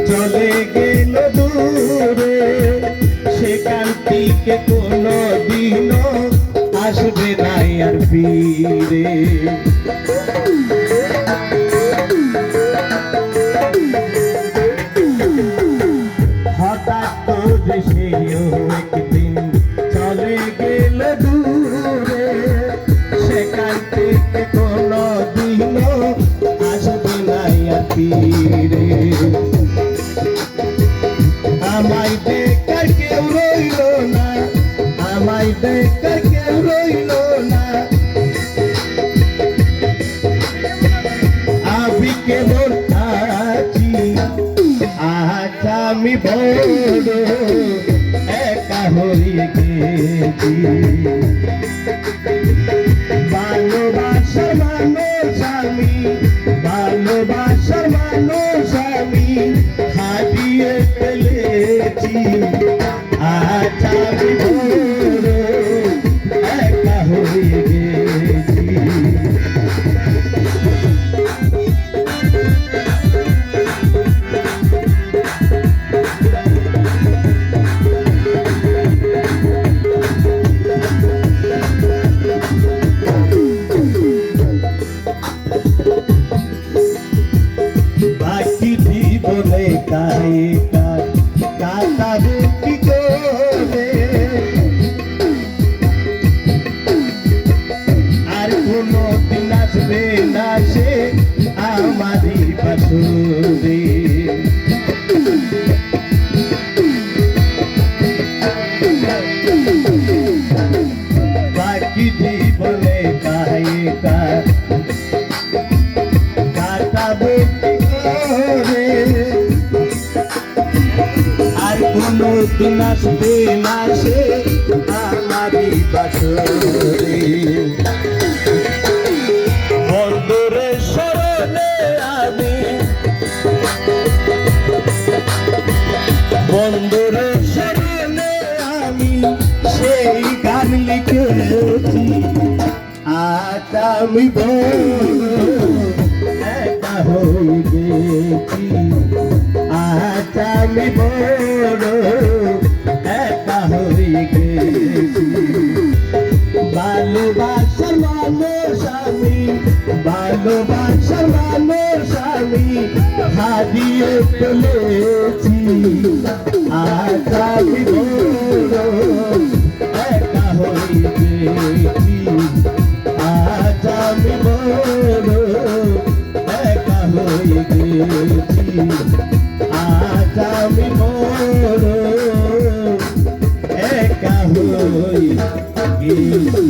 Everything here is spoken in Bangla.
চলে গেল দূরে, সেখান থেকে কোনো দিনও আসবে না আর ফিরে। হঠাৎ করে সেও একদিন চলে গেল দূরে, সেখান থেকে কোনো দিনও আসবে না আর ফিরে। আমায় দেখার কেউ রইল না, আমায় দেখার কেউ রইল না, আমি কেবল আছি, আজ আমি বড় একা হয়ে গেছি। ভালোবাসার মানুষ আমি, ভালোবাসার মানুষ আমি হারিয়ে ফেলেছি, আজ আমি বড় একা হয়ে গেছি। বাকি জীবনে কাটাবো কি করে, আর কোনো দিন আসবে না সে আমারই বাসরে। বাকি জীবনে কাটাবো কি করে, আর কোনো দিন আসবে না সে আমারই বাসরে। বন্ধুরে স্মরণে আমি, বন্ধুরে স্মরণে আমি সেই গান লিখেছি, আজ আমি একা হয়ে গেছি, আজ আমি বড় একা হয়ে গেছি। ভালোবাসার মানুষ আমি, ভালোবাসার মানুষ আমি হারিয়ে ফেলেছি, আজ আমি বড় একা হয়ে গেছি, আজ আমি বড় একা হয়ে গেছি, আজ আমি বড় একা হয়ে গেছি।